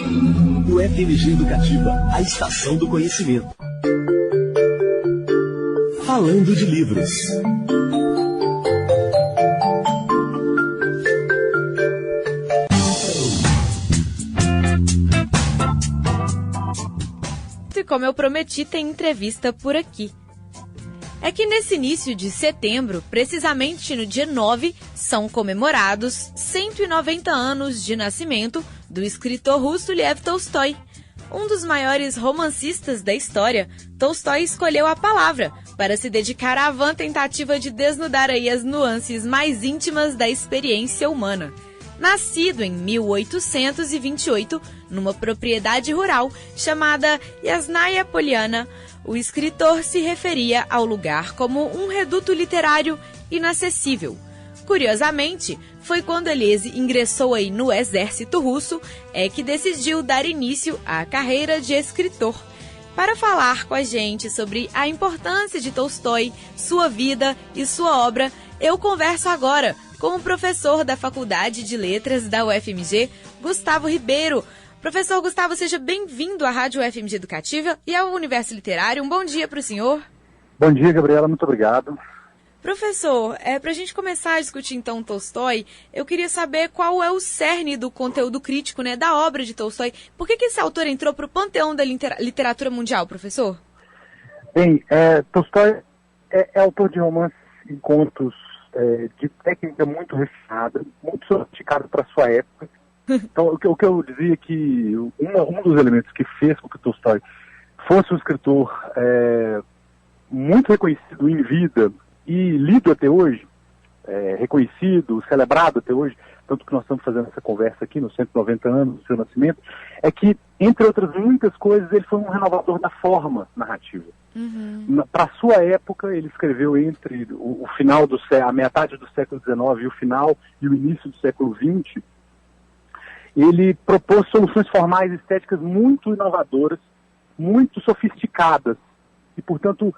O FMG Educativa, a estação do conhecimento. Falando de livros. E como eu prometi, tem entrevista por aqui. É que nesse início de setembro, precisamente no dia 9, são comemorados 190 anos de nascimento do escritor russo Lev Tolstói. Um dos maiores romancistas da história, Tolstói escolheu a palavra para se dedicar à vã tentativa de desnudar aí as nuances mais íntimas da experiência humana. Nascido em 1828, numa propriedade rural chamada Yasnaya Poliana, o escritor se referia ao lugar como um reduto literário inacessível. Curiosamente, foi quando ele ingressou aí no exército russo que decidiu dar início à carreira de escritor. Para falar com a gente sobre a importância de Tolstói, sua vida e sua obra, eu converso agora com o professor da Faculdade de Letras da UFMG, Gustavo Ribeiro. Professor Gustavo, seja bem-vindo à Rádio UFMG Educativa e ao Universo Literário. Um bom dia para o senhor. Bom dia, Gabriela. Muito obrigado. Professor, para a gente começar a discutir então Tolstói, eu queria saber qual é o cerne do conteúdo crítico, da obra de Tolstói. Por que esse autor entrou para o panteão da literatura mundial, professor? Bem, Tolstói é autor de romances e contos de técnica muito refinada, muito sofisticado para sua época. Então, o que eu dizia é que um dos elementos que fez com que Tolstói fosse um escritor muito reconhecido em vida e lido até hoje, reconhecido, celebrado até hoje, tanto que nós estamos fazendo essa conversa aqui nos 190 anos do seu nascimento, é que, entre outras muitas coisas, ele foi um renovador da forma narrativa. Uhum. Para a sua época, ele escreveu entre o final a metade do século XIX e o final e o início do século XX, ele propôs soluções formais e estéticas muito inovadoras, muito sofisticadas, e, portanto,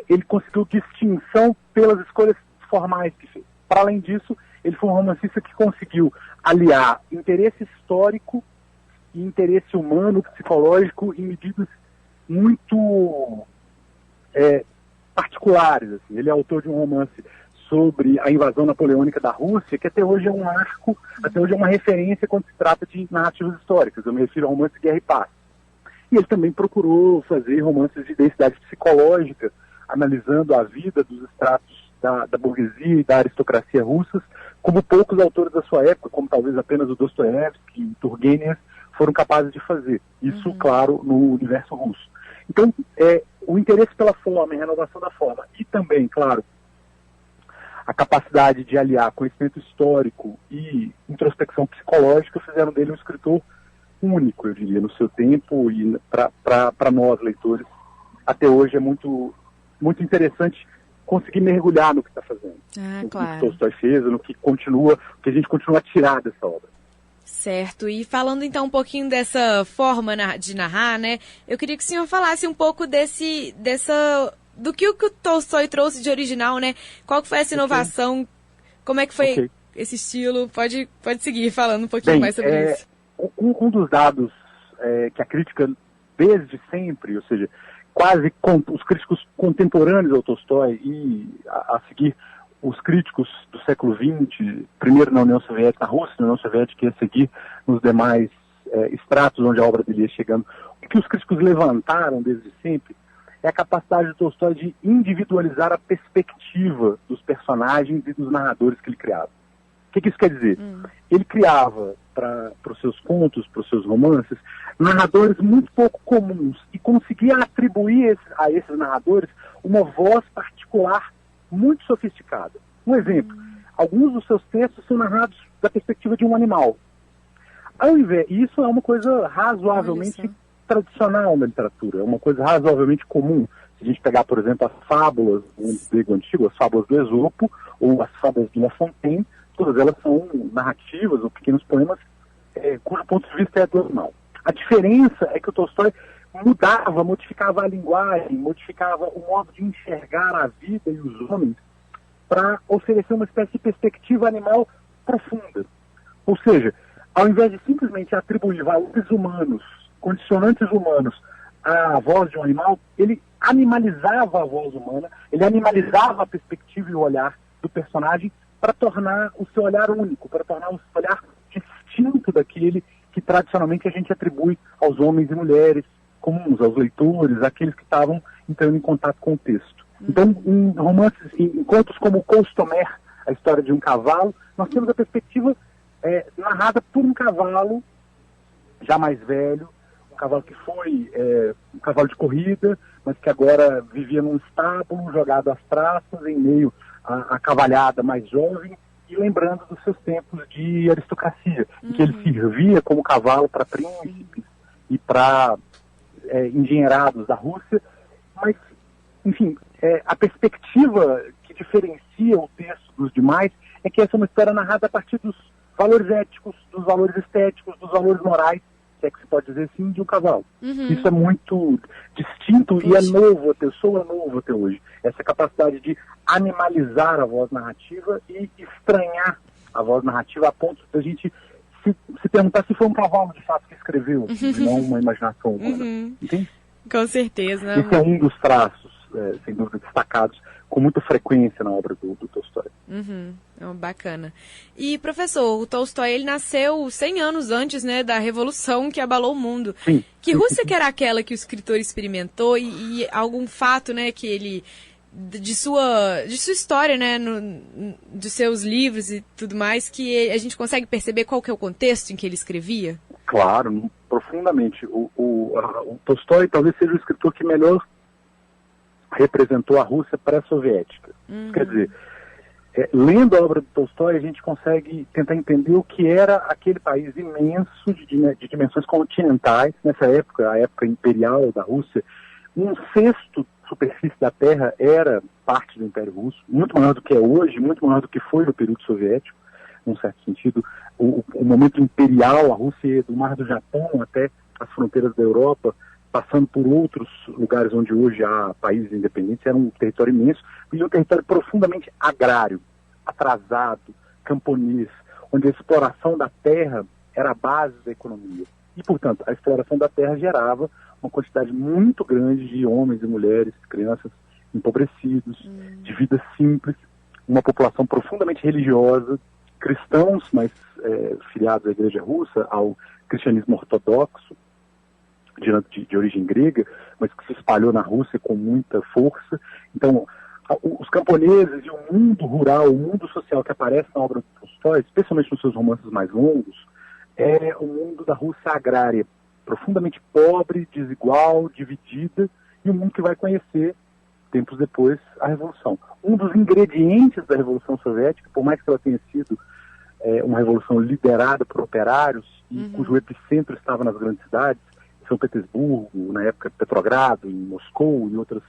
ele conseguiu distinção pelas escolhas formais que fez. Para além disso, ele foi um romancista que conseguiu aliar interesse histórico e interesse humano, psicológico, em medidas muito particulares. Assim. Ele é autor de um romance sobre a invasão napoleônica da Rússia, que até hoje é um marco, até hoje é uma referência quando se trata de narrativas históricas. Eu me refiro ao romance Guerra e Paz. E ele também procurou fazer romances de densidade psicológica, analisando a vida dos estratos da burguesia e da aristocracia russas, como poucos autores da sua época, como talvez apenas o Dostoiévski e o Turgenev, foram capazes de fazer. Isso, claro, no universo russo. Então, o interesse pela forma, a renovação da forma, e também, claro, a capacidade de aliar conhecimento histórico e introspecção psicológica fizeram dele um escritor único, eu diria, no seu tempo, e para nós, leitores, até hoje é muito, muito interessante conseguir mergulhar no que está fazendo. Claro. No que Tolstói fez, no que a gente continua a tirar dessa obra. Certo, e falando então um pouquinho dessa forma de narrar, eu queria que o senhor falasse um pouco do que o Tolstói trouxe de original, Qual que foi essa inovação, como é que foi esse estilo? Pode seguir falando um pouquinho mais sobre isso. Um dos dados que a crítica desde sempre, ou seja, quase os críticos contemporâneos ao Tolstói e a seguir os críticos do século XX, primeiro na União Soviética, na Rússia, na União Soviética, e a seguir nos demais estratos onde a obra dele ia chegando, o que os críticos levantaram desde sempre é a capacidade do Tolstói de individualizar a perspectiva dos personagens e dos narradores que ele criava. O que isso quer dizer? Ele criava para os seus contos, para os seus romances, narradores muito pouco comuns e conseguia atribuir a esses narradores uma voz particular muito sofisticada. Um exemplo, alguns dos seus textos são narrados da perspectiva de um animal. E isso é uma coisa razoavelmente tradicional na literatura, é uma coisa razoavelmente comum. Se a gente pegar, por exemplo, as fábulas do grego antigo, as fábulas do Esopo, ou as fábulas de La Fontaine, todas elas são narrativas ou pequenos poemas cujo ponto de vista é do animal. A diferença é que o Tolstói modificava a linguagem, modificava o modo de enxergar a vida e os homens para oferecer uma espécie de perspectiva animal profunda. Ou seja, ao invés de simplesmente atribuir valores humanos, condicionantes humanos, à voz de um animal, ele animalizava a voz humana, ele animalizava a perspectiva e o olhar do personagem para tornar o seu olhar único, para tornar o seu olhar distinto daquele que tradicionalmente a gente atribui aos homens e mulheres comuns, aos leitores, aqueles que estavam entrando em contato com o texto. Então, em romances, em contos como Costomer, a história de um cavalo, nós temos a perspectiva narrada por um cavalo já mais velho, um cavalo que foi um cavalo de corrida, mas que agora vivia num estábulo, jogado às traças, em meio à cavalhada mais jovem, e lembrando dos seus tempos de aristocracia, em que ele servia como cavalo para príncipes e para engenheirados da Rússia, mas, enfim, a perspectiva que diferencia o texto dos demais é que essa é uma história narrada a partir dos valores éticos, dos valores estéticos, dos valores morais, se é que se pode dizer assim, de um cavalo. Isso é muito distinto e é novo, soa novo até hoje. Essa capacidade de animalizar a voz narrativa e estranhar a voz narrativa a ponto de a gente se perguntar se foi um cavalo de fato que escreveu, não uma imaginação humana. Entende? Com certeza. Esse é um dos traços, sem dúvida, destacados com muita frequência na obra do Tolstói. Bacana. E, professor, o Tolstói, ele nasceu 100 anos antes, né, da Revolução que abalou o mundo. Sim. Que Rússia que era aquela que o escritor experimentou e algum fato, né, que ele... De sua história, né, dos seus livros e tudo mais, que a gente consegue perceber qual que é o contexto em que ele escrevia? Claro, profundamente. O Tolstói talvez seja o escritor que melhor representou a Rússia pré-soviética. Quer dizer, lendo a obra do Tolstói, a gente consegue tentar entender o que era aquele país imenso de dimensões continentais, nessa época, a época imperial da Rússia. 1/6 superfície da Terra era parte do Império Russo, muito maior do que é hoje, muito maior do que foi no período soviético, num certo sentido. O momento imperial, a Rússia ia do Mar do Japão até as fronteiras da Europa, passando por outros lugares onde hoje há países independentes, era um território imenso, e um território profundamente agrário, atrasado, camponês, onde a exploração da terra era a base da economia. E, portanto, a exploração da terra gerava uma quantidade muito grande de homens e mulheres, crianças empobrecidos, de vida simples, uma população profundamente religiosa, cristãos, mas filiados à Igreja Russa, ao cristianismo ortodoxo, de origem grega, mas que se espalhou na Rússia com muita força. Então, os camponeses e o mundo rural, o mundo social que aparece na obra do Tolstói, especialmente nos seus romances mais longos, é o mundo da Rússia agrária, profundamente pobre, desigual, dividida, e o mundo que vai conhecer, tempos depois, a Revolução. Um dos ingredientes da Revolução Soviética, por mais que ela tenha sido uma revolução liderada por operários, e cujo epicentro estava nas grandes cidades, São Petersburgo, na época Petrogrado, em Moscou e outras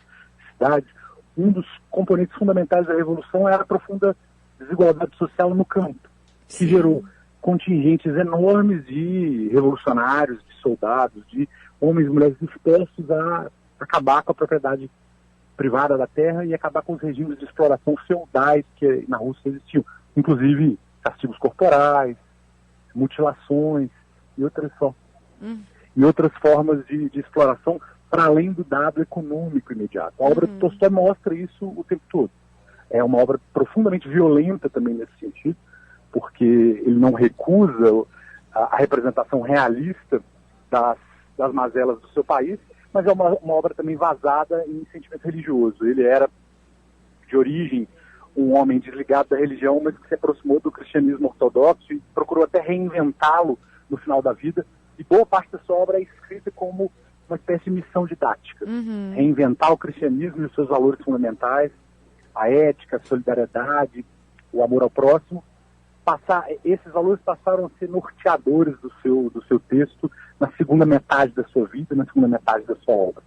cidades, um dos componentes fundamentais da Revolução era a profunda desigualdade social no campo, que gerou contingentes enormes de revolucionários, de soldados, de homens e mulheres dispostos a acabar com a propriedade privada da terra e acabar com os regimes de exploração feudais que na Rússia existiam, inclusive castigos corporais, mutilações e outras formas de exploração para além do dado econômico imediato. A obra do Tolstói mostra isso o tempo todo. É uma obra profundamente violenta também nesse sentido, porque ele não recusa a representação realista das mazelas do seu país, mas é uma obra também vazada em sentimento religioso. Ele era, de origem, um homem desligado da religião, mas que se aproximou do cristianismo ortodoxo e procurou até reinventá-lo no final da vida. E boa parte da sua obra é escrita como uma espécie de missão didática. Reinventar o cristianismo e os seus valores fundamentais, a ética, a solidariedade, o amor ao próximo. Esses valores passaram a ser norteadores do seu texto na segunda metade da sua vida, na segunda metade da sua obra.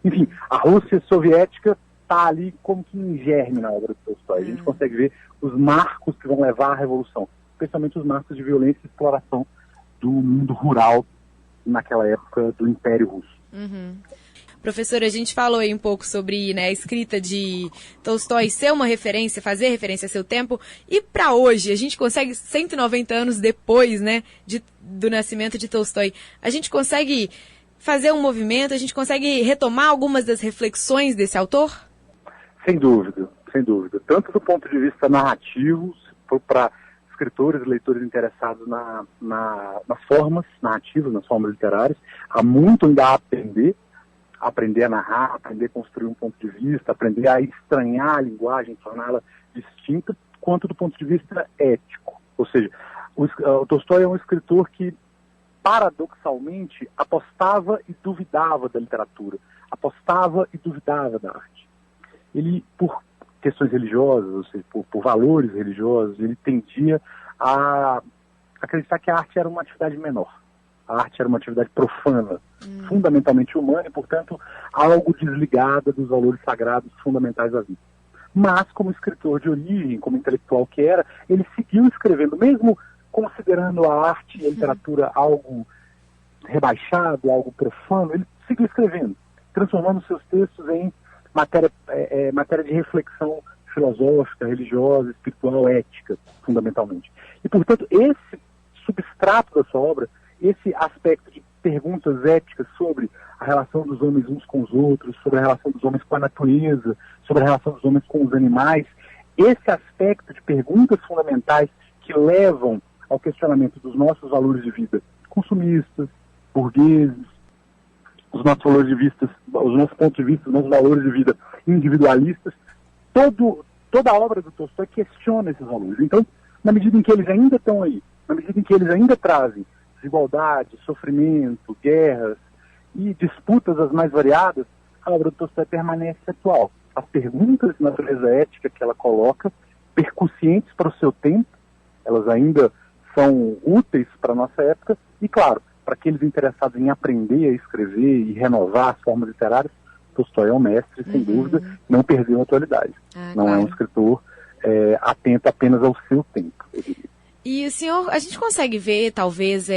Enfim, a Rússia soviética está ali como que em germe na obra do Tolstói. A gente consegue ver os marcos que vão levar à Revolução, especialmente os marcos de violência e exploração do mundo rural naquela época do Império Russo. Professora, a gente falou aí um pouco sobre, né, a escrita de Tolstói ser uma referência, fazer referência a seu tempo. E para hoje, a gente consegue, 190 anos depois, né, do nascimento de Tolstói, a gente consegue fazer um movimento, a gente consegue retomar algumas das reflexões desse autor? Sem dúvida, sem dúvida. Tanto do ponto de vista narrativo, para escritores e leitores interessados nas formas narrativas, nas formas literárias, há muito ainda a aprender a narrar, aprender a construir um ponto de vista, aprender a estranhar a linguagem, torná-la distinta, quanto do ponto de vista ético. Ou seja, o Tolstói é um escritor que, paradoxalmente, apostava e duvidava da literatura, apostava e duvidava da arte. Ele, por questões religiosas, ou seja, por valores religiosos, ele tendia a acreditar que a arte era uma atividade menor. A arte era uma atividade profana, fundamentalmente humana e, portanto, algo desligada dos valores sagrados fundamentais da vida. Mas, como escritor de origem, como intelectual que era, ele seguiu escrevendo, mesmo considerando a arte e a literatura algo rebaixado, algo profano, ele seguiu escrevendo, transformando seus textos em matéria de reflexão filosófica, religiosa, espiritual, ética, fundamentalmente. E, portanto, esse substrato da sua obra, esse aspecto de perguntas éticas sobre a relação dos homens uns com os outros, sobre a relação dos homens com a natureza, sobre a relação dos homens com os animais, esse aspecto de perguntas fundamentais que levam ao questionamento dos nossos valores de vida consumistas, burgueses, os nossos valores de vista, os nossos pontos de vista, os nossos valores de vida individualistas, toda a obra do Tolstói questiona esses valores. Então, na medida em que eles ainda estão aí, na medida em que eles ainda trazem desigualdade, sofrimento, guerras e disputas as mais variadas, a obra do Tolstói permanece atual. As perguntas de natureza ética que ela coloca, percussientes para o seu tempo, elas ainda são úteis para a nossa época e, claro, para aqueles interessados em aprender a escrever e renovar as formas literárias, Tolstói é um mestre, sem dúvida, não perdeu a atualidade. Não é um escritor atento apenas ao seu tempo, eu diria. E o senhor, a gente consegue ver, talvez,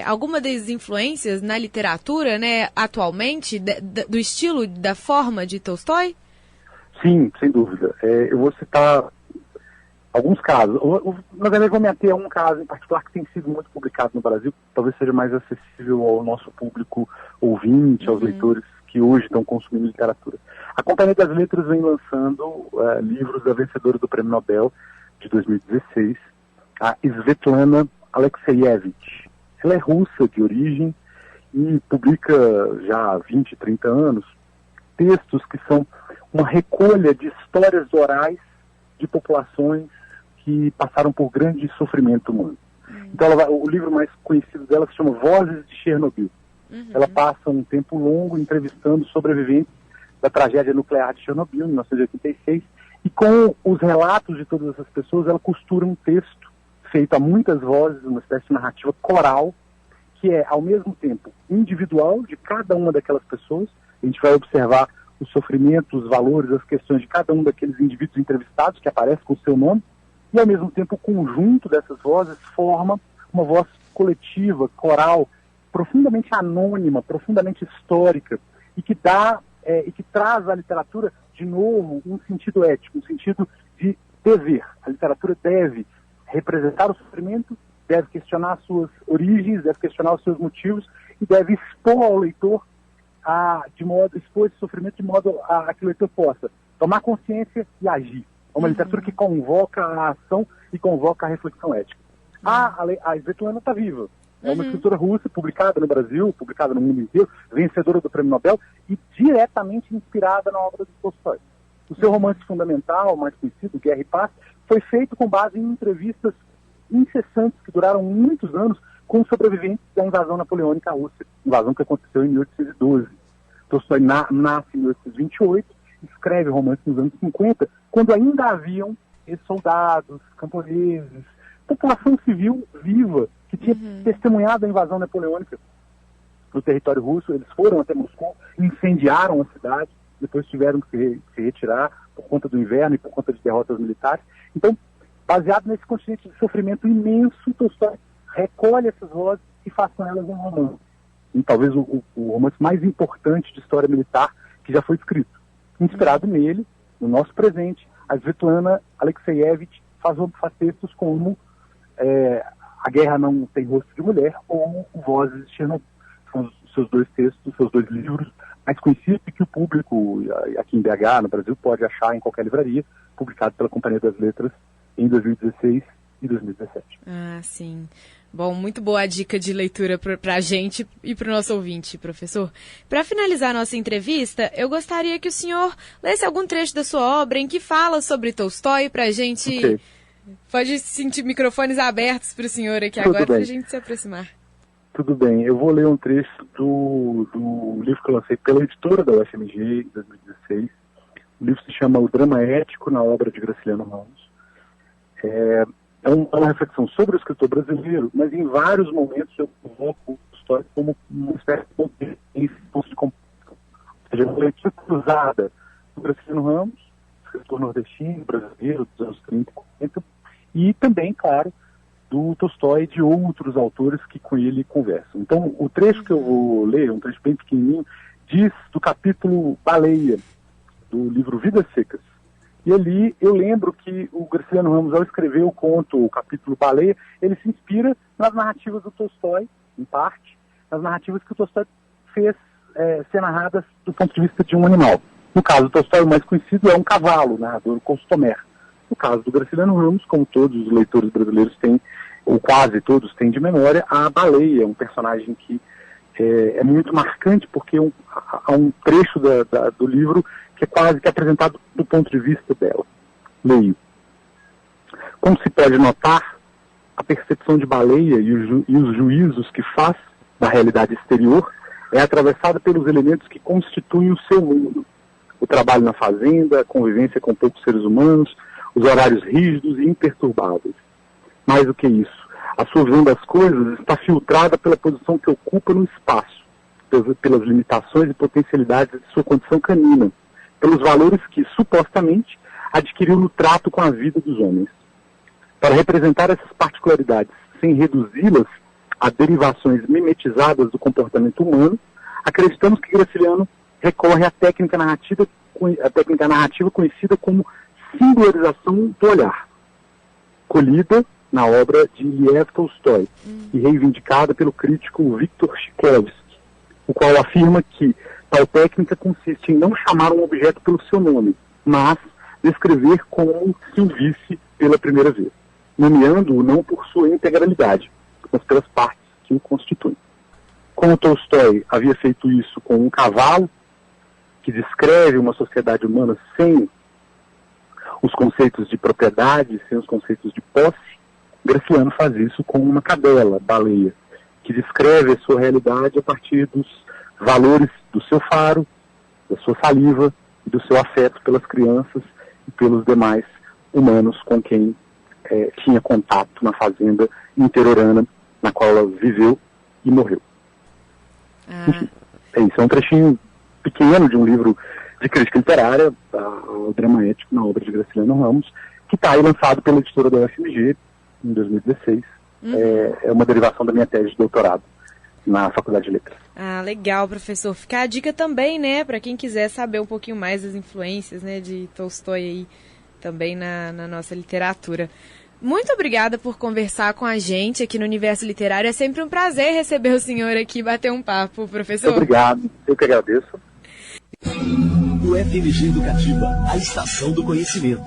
alguma das influências na literatura, né, atualmente, do estilo, da forma de Tolstói? Sim, sem dúvida. Eu vou citar alguns casos. Na verdade, vou me ater a um caso em particular que tem sido muito publicado no Brasil, talvez seja mais acessível ao nosso público ouvinte, aos leitores que hoje estão consumindo literatura. A Companhia das Letras vem lançando livros da vencedora do Prêmio Nobel de 2016, a Svetlana Alexievich. Ela é russa de origem e publica já há 20, 30 anos textos que são uma recolha de histórias orais de populações que passaram por grande sofrimento humano. Então, o livro mais conhecido dela se chama Vozes de Chernobyl. Ela passa um tempo longo entrevistando sobreviventes da tragédia nuclear de Chernobyl, em 1986, e com os relatos de todas essas pessoas, ela costura um texto feito a muitas vozes, uma espécie de narrativa coral, que é, ao mesmo tempo, individual de cada uma daquelas pessoas. A gente vai observar o sofrimento, os valores, as questões de cada um daqueles indivíduos entrevistados, que aparece com o seu nome, e, ao mesmo tempo, o conjunto dessas vozes forma uma voz coletiva, coral, profundamente anônima, profundamente histórica, e que traz à literatura, de novo, um sentido ético, um sentido de dever. A literatura deve representar o sofrimento, deve questionar as suas origens, deve questionar os seus motivos e deve expor ao leitor expor esse sofrimento de modo a que o leitor possa tomar consciência e agir. É uma literatura que convoca a ação e convoca a reflexão ética. A Svetlana está viva. É uma escritora russa, publicada no Brasil, publicada no mundo inteiro, vencedora do Prêmio Nobel e diretamente inspirada na obra de Tolstói. O seu romance fundamental, mais conhecido, Guerra e Paz, foi feito com base em entrevistas incessantes que duraram muitos anos com sobreviventes da invasão napoleônica à Rússia, invasão que aconteceu em 1812. Tolstói nasce em 1828, escreve o romance nos anos 50, quando ainda haviam soldados, camponeses, população civil viva, que tinha testemunhado a invasão napoleônica no território russo. Eles foram até Moscou, incendiaram a cidade, depois tiveram que se retirar por conta do inverno e por conta de derrotas militares. Então, baseado nesse continente de sofrimento imenso, Tolstói recolhe essas vozes e faz com elas um romance. talvez o romance mais importante de história militar que já foi escrito. Inspirado nele, no nosso presente, a Svetlana Alexievich faz textos como A Guerra Não Tem Rosto de Mulher ou Vozes de Chernobyl. São os seus dois textos, seus dois livros mais conhecidos e que o público aqui em BH, no Brasil, pode achar em qualquer livraria, publicado pela Companhia das Letras em 2016 e 2017. Ah, sim. Bom, muito boa a dica de leitura para a gente e para o nosso ouvinte, professor. Para finalizar nossa entrevista, eu gostaria que o senhor lesse algum trecho da sua obra em que fala sobre Tolstói para a gente... Okay. Pode sentir microfones abertos para o senhor aqui agora para a gente se aproximar. Tudo bem, eu vou ler um trecho do livro que eu lancei pela editora da UFMG em 2016. O livro se chama O Drama Ético na Obra de Graciliano Ramos. É uma reflexão sobre o escritor brasileiro, mas em vários momentos eu coloco a história como uma espécie de ponto de comparação. Ou seja, uma leitura cruzada do Graciliano Ramos, escritor nordestino, brasileiro, dos anos 30 e 40, e também, claro, do Tolstói e de outros autores que com ele conversam. Então, o trecho que eu vou ler, um trecho bem pequenininho, diz do capítulo Baleia, do livro Vidas Secas. E ali eu lembro que o Graciliano Ramos, ao escrever o conto, o capítulo Baleia, ele se inspira nas narrativas do Tolstói, em parte, nas narrativas que o Tolstói fez ser narradas do ponto de vista de um animal. No caso do Tolstói, o mais conhecido é um cavalo, o narrador Costomer. No caso do Graciliano Ramos, como todos os leitores brasileiros têm, ou quase todos têm de memória, a baleia, um personagem que é muito marcante, porque há um trecho do livro que é quase que apresentado do ponto de vista dela. Leio. Como se pode notar, a percepção de baleia e os juízos que faz da realidade exterior é atravessada pelos elementos que constituem o seu mundo. O trabalho na fazenda, a convivência com poucos seres humanos, os horários rígidos e imperturbáveis. Mais do que isso, a sua visão das coisas está filtrada pela posição que ocupa no espaço, pelas limitações e potencialidades de sua condição canina, pelos valores que, supostamente, adquiriu no trato com a vida dos homens. Para representar essas particularidades, sem reduzi-las a derivações mimetizadas do comportamento humano, acreditamos que Graciliano recorre à técnica narrativa conhecida como singularização do olhar, colhida na obra de Lev Tolstói e reivindicada pelo crítico Viktor Shklovsky, o qual afirma que tal técnica consiste em não chamar um objeto pelo seu nome, mas descrever como se o visse pela primeira vez, nomeando-o não por sua integralidade, mas pelas partes que o constituem. Como Tolstói havia feito isso com um cavalo, que descreve uma sociedade humana sem os conceitos de propriedade, sem os conceitos de posse, Graciliano faz isso com uma cadela, baleia, que descreve a sua realidade a partir dos valores do seu faro, da sua saliva e do seu afeto pelas crianças e pelos demais humanos com quem tinha contato na fazenda interiorana na qual ela viveu e morreu. Enfim, é isso, é um trechinho pequeno de um livro de crítica literária, o Drama Ético na Obra de Graciliano Ramos, que está aí lançado pela editora da UFMG em 2016. É uma derivação da minha tese de doutorado na Faculdade de Letras. Ah, legal, professor. Fica a dica também, né, para quem quiser saber um pouquinho mais das influências, né, de Tolstói aí também na nossa literatura. Muito obrigada por conversar com a gente aqui no Universo Literário. É sempre um prazer receber o senhor aqui e bater um papo, professor. Muito obrigado, eu que agradeço. UFMG Educativa, a estação do conhecimento.